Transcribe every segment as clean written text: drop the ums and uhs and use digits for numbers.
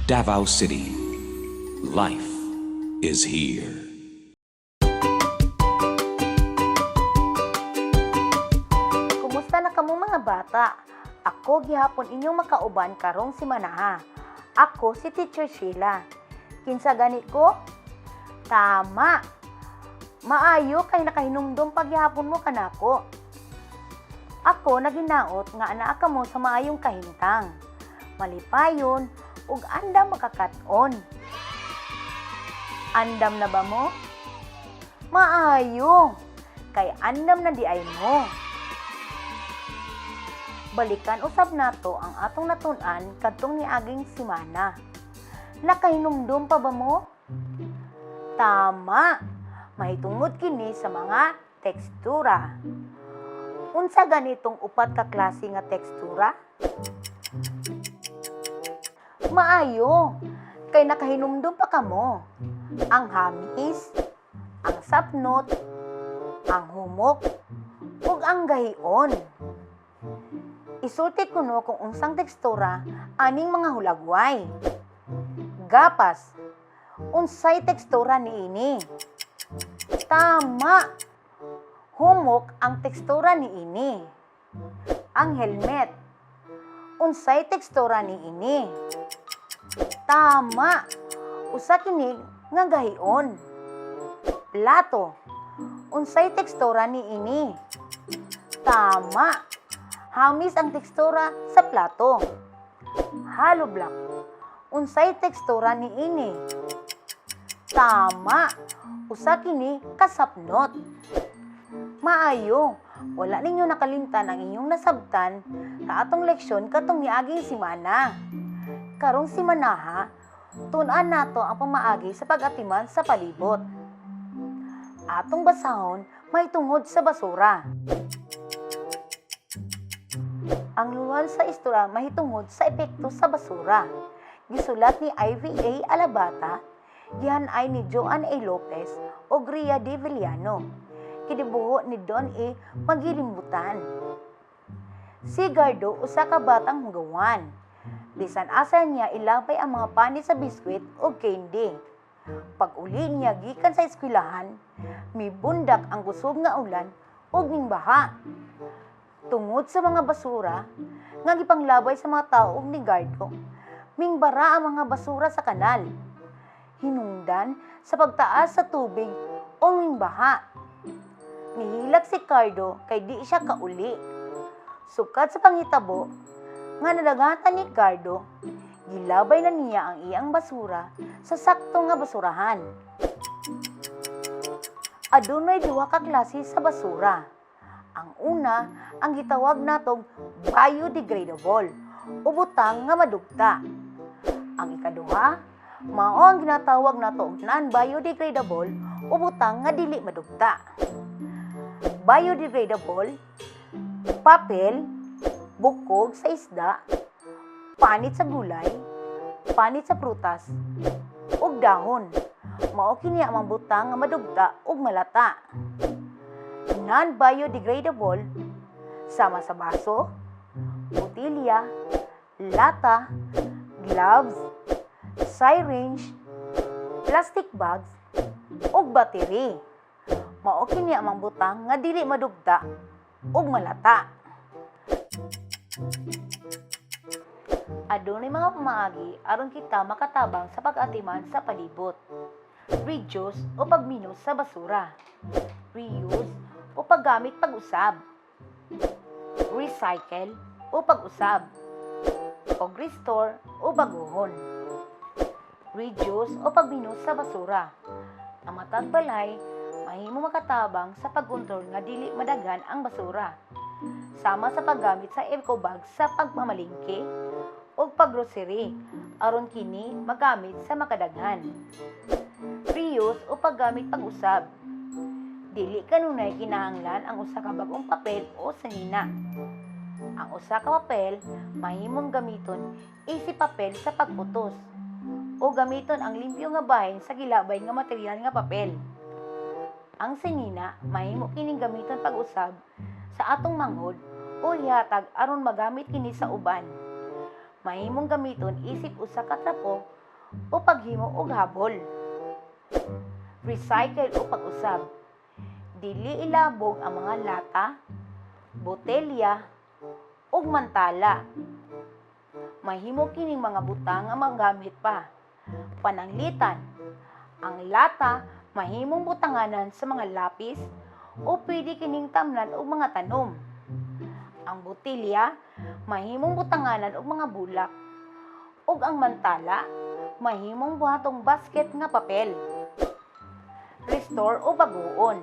Davao City. Life is here. Kumusta na kamo mga bata? Ako gihapon inyong makauban karong si Manaha. Ako si Teacher Sheila. Kinsa ganit ko? Tama. Maayo kay nakahinumdum paghihapon mo kanako. Ako naginaot nga anaa ka mo sa maayong kahintang. Malipayon ug andam makakaton. Andam na ba mo? Maayo kay andam na di ay mo. Balikan usab nato ang atong natun-an kadtong niaging semana. Nakahinumdum pa ba mo? Tama. Mahitungod kini sa mga tekstura. Unsa ganitong upat ka klase nga tekstura? Maayo, kay nakahinumdum pa kamo. Ang hamis, ang sapnot, ang humok, ug ang gahion. Isulti ko no kung unsang tekstura aning mga hulagway. Gapas, unsay tekstura niini? Tama. Humok ang tekstura niini. Ang helmet, unsay tekstura niini? Tama. Usa kini nga gahion. Plato, unsay tekstura niini? Tama. Hamis ang tekstura sa plato. Hollow block, unsay tekstura niini? Tama. Usa kini kasapnot. Maayo, wala ninyo nakalimtan ang inyong nasabtan sa atong leksyon katong niaging semana. Karong semana, tun-an nato ang pamaagi sa pag-atiman sa palibot. Atong basahon may tungod sa basura. Ang luwal sa istorya mahitungod sa epekto sa basura. Gisulat ni Ivy A. Alabata, gihanay ni Joan A. Lopez o Gria de Villano. Kidibuho ni Don A. Magilimbutan. Si Gardo usa ka batang hugawan. Bisan asa niya ilabay ang mga panis sa biskwit o candy. Pag uli niya gikan sa eskwelahan, mibundak ang kusog nga ulan ug ning baha. Tungod sa mga basura nga gipanglabay sa mga tao ug ni Gardo, mingbara ang mga basura sa kanal. Hinungdan sa pagtaas sa tubig o mingbaha. Nihilak si Gardo kay di siya kauli. Sukad sa panghitabo nga nadagatan ni Gardo, gilabay na niya ang iyang basura sa sakto nga basurahan. Adunay duha ka klase sa basura. Ang una, ang gitawag natong biodegradable o butang nga madugta. Ang ikaduha, mao ang ginatawag natong non-biodegradable o butang nga dili madugta. Biodegradable, papel, bukog sa isda, panit sa gulay, panit sa prutas, ug dahon. Mao kini ang butang nga madugta ug malata. Non-biodegradable, sama sa baso, botilya, lata, gloves, syringe, plastic bags, ug battery. Mao kini ang butang nga dili madugta ug malata. Adunay mga pamaagi aron kita makatabang sa pag-atiman sa palibot. Reduce o pagminos sa basura. Reuse o paggamit pag-usab. Recycle o pag-usab. O restore o baguhon. Reduce o pagminos sa basura. Ang matag balay mahimo makatabang sa pagkontrol nga dili madagan ang basura. Sama sa paggamit sa eco bag sa pagmamalingke o paggrocery aron kini magamit sa makadaghan. Reuse o paggamit pag-usab. Dili kanunay kinahanglan ang usa ka bagong papel o sanina. Ang usa ka papel mahimong gamiton isip papel sa pagputos o gamiton ang limpyo nga bahin sa gilabay nga material nga papel. Ang sanina mahimo kining gamiton pag-usab sa atong manghod o ihatag aron magamit kini sa uban. mahimong gamiton isip usa ka trapo o paghimo og habol. Recycle o pag-usab. Dili ilabog ang mga lata, botelya, ug mantala. Mahimo kining mga butang nga magamit pa. Pananglitan. Ang lata mahimong butanganan sa mga lapis o pwede kining tamnan og mga tanom. Ang botelya mahimong butanganan og mga bulak. Ug ang mantala mahimong buhatong basket nga papel. Restore o baguon.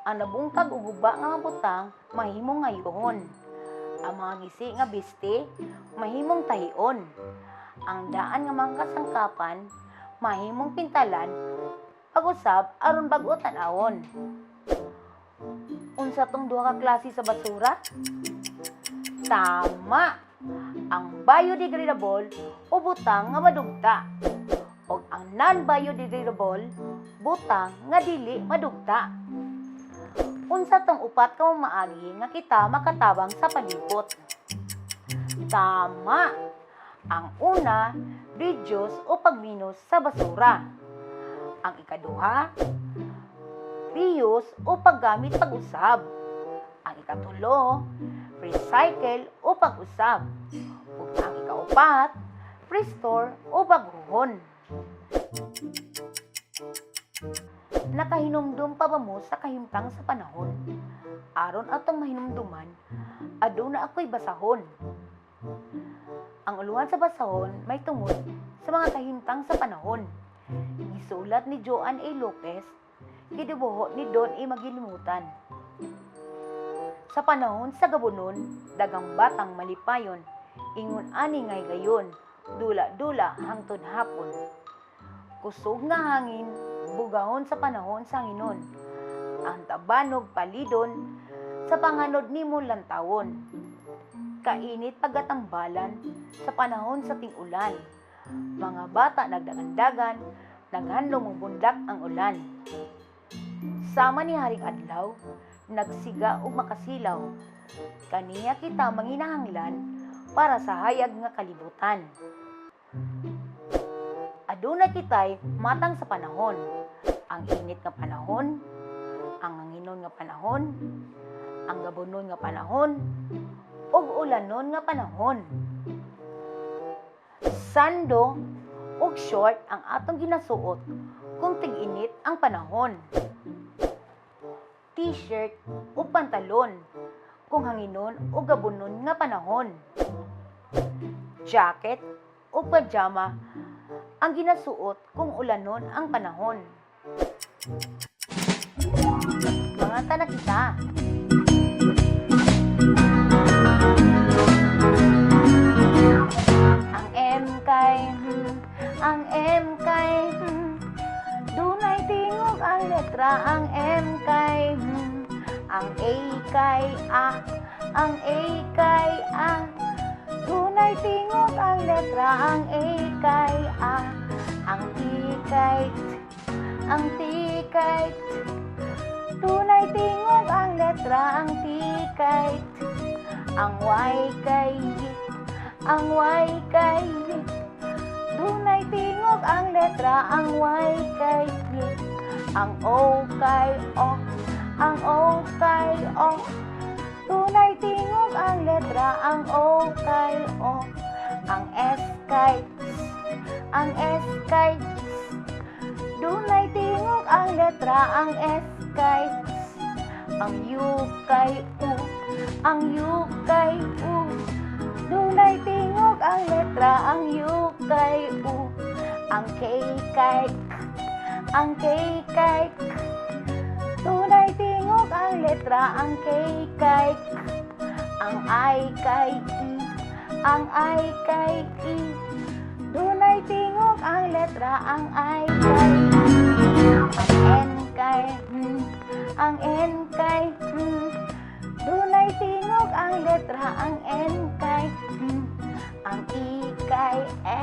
Ang nabungkag o guba nga mga butang mahimong ngayohon. Ang mga gisi nga biste mahimong tahion. Ang daan nga mga kasangkapan mahimong pintalan pag-usab aron bag-o tan-awon. Unsa tong duha ka klase sa basura? Tama! Ang biodegradable o butang nga madugta o ang non-biodegradable butang nga dili madugta. Unsa tong upat ka maagi nga kita makatabang sa palibot? Tama! Ang una, reduce o pagminos sa basura. Ang ikaduha, reuse o paggamit pag-usab. Ang ikatulo, recycle o pag-usab. Ug ang ikaupat, restore o baguhon. Nakahinumdum pa ba mo sa kahimtang sa panahon? Aron atong mahinumduman, aduna ako'y basahon. Ang uluhan sa basahon may tungod sa mga kahimtang sa panahon. Gisulat ni Joan A. Lopez, gidibuho ni Don A. Magilimutan. Sa panahon sa gabunon, dagang batang malipayon, ingon ani ngay gayon, dula-dula hangtod hapon. Kusog nga hangin, bugahon sa panahon sa hanginon. Ang tabanog palidon, sa panganod nimo lantawon. Kainit pagatambalan, sa panahon sa ting-ulan. Mga bata nagdagandagan, naghanlong bundak ang ulan. Sama ni Haring Adlaw, nagsiga o makasilaw. Kaniya kita manginahanglan para sa hayag nga kalibutan. Aduna kitay matang sa panahon. Ang init nga panahon, ang hanginon nga panahon, ang gabunon nga panahon, ug ulanon nga panahon. Sando ug short ang atong ginasuot kung tig-init ang panahon. T-shirt ug pantalon kung hanginon o gabunon nga panahon. Jacket ug pajama ang ginasuot kung ulanon ang panahon. Mga tanak kita. Ang M kay ang M kay dunay tingog ang letra. Ang M kay ang A kay A, ang A kay A. Dunay tingog ang letra. Ang A kay A, ang T kay T, ang T kay T. Dunay tingog ang letra. Ang T kay T, ang Y kay Y, ang Y kay Y. Dunay tingog ang letra. Ang Y kay Y, ang O kay O, ang O kay O. Dunay tingog ang letra. Ang O kay O, ang S kay S, ang S kay S. Dunay tingog ang letra. Ang S kay S, ang U kay U, ang U kay U. Dunay tingog ang letra. Ang U kay U, ang K kay K, ang K kay K. Dunay tingog ang letra. Ang K kay K, ang I kay I, ang I kay I. Dunay tingog ang letra. Ang I kay I, ang N kay N, ang N kay N. Dunay tingog ang letra. Ang N kay N, ang I kay E,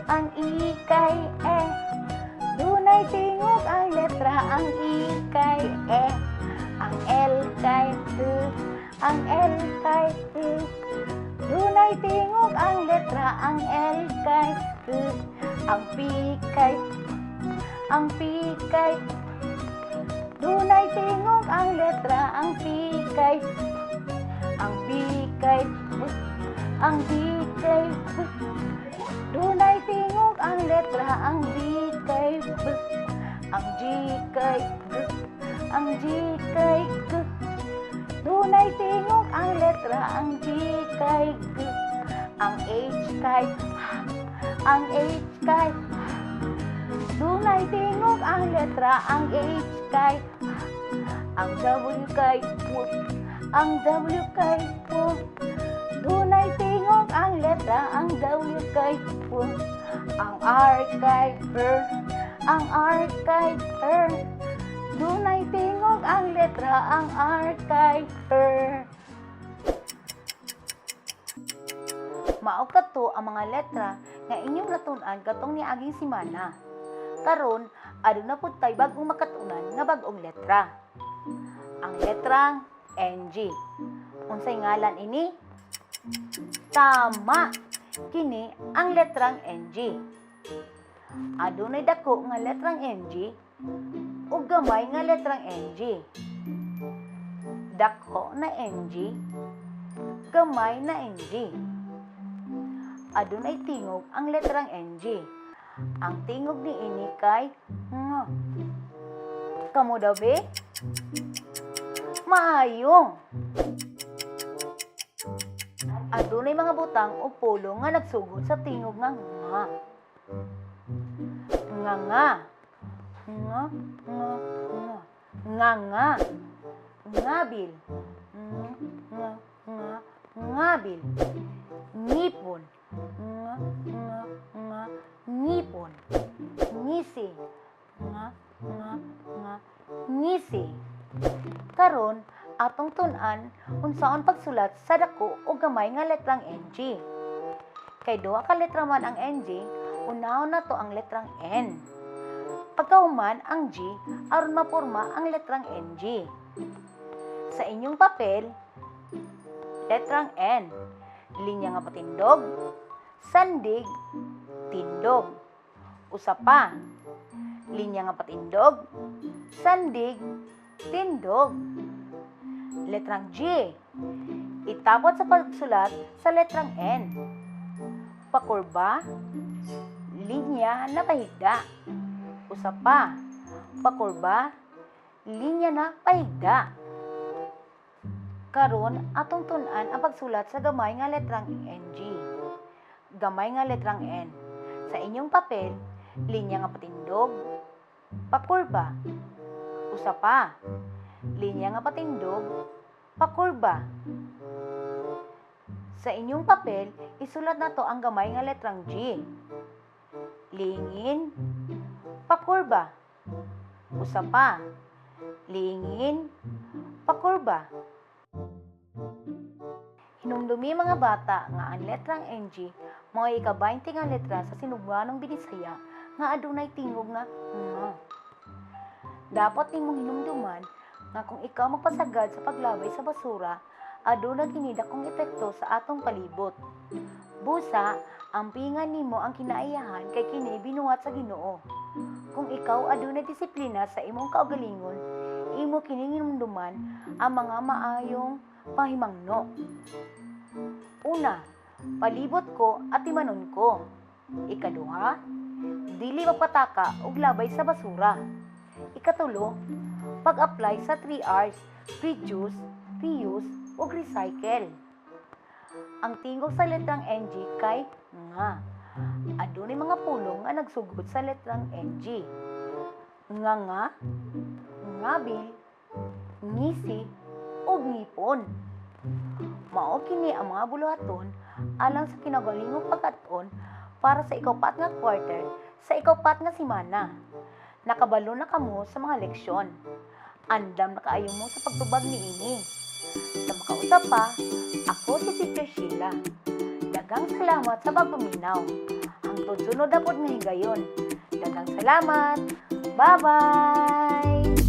ang I kay E. Dunay tingog ang letra. Ang I kay E, ang L kay L, ang L kay L. Dunay tingog ang letra. letra ang L kay L, ang P kay dunay tingog ang letra ang P kay ang B kay B, ang D kay B. Dunay tingog ang letra ang B kay B, ang G kay G, ang G kay G. Dunay tingog ang letra ang G kay G, ang H kay ang H kay. Dunay tingog ang letra ang H kay ang W kay W, ang W kay W. Dunay tingog ang letra ang W kay W, ang R kay R, ang R kay R. Dunay tingog ang letra ang R kay R. Mao kadto ang mga letra nga inyong natun-an katong niaging semana. Karon aduna pud tay bag-ong makatunan nga bag-ong letra. Ang letrang NG. Unsay ngalan ini? Tama. Kini ang letrang NG. Adunay dako nga letrang NG ug gamay nga letrang NG. Dako na NG, gamay na NG. Adunay tingog ang letrang NG. Ang tingog ni ini kay nga. Kamo daw be? Maayo. Adunay mga butang o pulong nga nagsugod sa tingog nga nga. Nga nga. Nga, nga, nga. Nga nga. Ngabil. Nga, nga, ngabil. Ngipon. Nga, nga, nga. Ngipon. Ngisi. Nga, nga, nga. Ngisi. Karon atong tun-an unsaon pagsulat sa dako o gamay nga letrang NG. Kay duha ka letra man ang NG, unahon na to ang letrang N. Pagkahuman ang G aron maporma ang letrang NG. Sa inyong papel, letrang N, linya nga patindog, sandig, tindog. Usa pa, linya nga patindog, sandig, tindog. Letrang G, itapot sa pagsulat sa letrang N. Pakurba, linya na pahigda. Usa pa, pakurba, linya na pahigda. Karon atong tun-an ang pagsulat sa gamay nga letrang NG. Gamay nga letrang N. Sa inyong papel, linya nga patindog, pakurba. Usa pa, linya nga patindog, pakurba. Sa inyong papel, isulat na to ang gamay nga letrang G. Lingin, pakurba. Usa pa, lingin, pakurba. Hinumdumi mga bata nga ang letrang NG mao ika-20 nga letra sa sinugbanong Binisaya nga adunay tingog nga nga. Dapat nimong hinumduman nga kung ikaw magpasagad sa paglabay sa basura, aduna kini dakong epekto sa atong palibot. Busa, ampingan nimo ang kinaiyahan kay kini binuhat sa Ginoo. Kung ikaw adunay disiplina sa imong kaugalingon, imo kini hinumduman ang mga maayong pahimangno. Una, palibot ko at timanon ko. Ikaduha, dili magpataka og labay sa basura. Ikatulo, pag-apply sa 3 R's: reduce, reuse, ug recycle. Ang tingog sa letrang NG kay nga. Adunay mga pulong nga nagsugod sa letrang NG. Nga, ngabil, ngisi, ug ngipon. Mao kini ang mga buluhaton alang sa kinagalingong pagkat-on para sa ikaw-pat nga quarter sa ikaw-pat nga semana. Nakabalo na kamo sa mga leksyon. Andam na kaayo mo sa pagtubag niini. Sa makausap pa, ako si Sister Sheila. Daghang salamat sa pagpaminaw. Hangtod sunod na pod nga higayon. Daghang salamat. Bye-bye!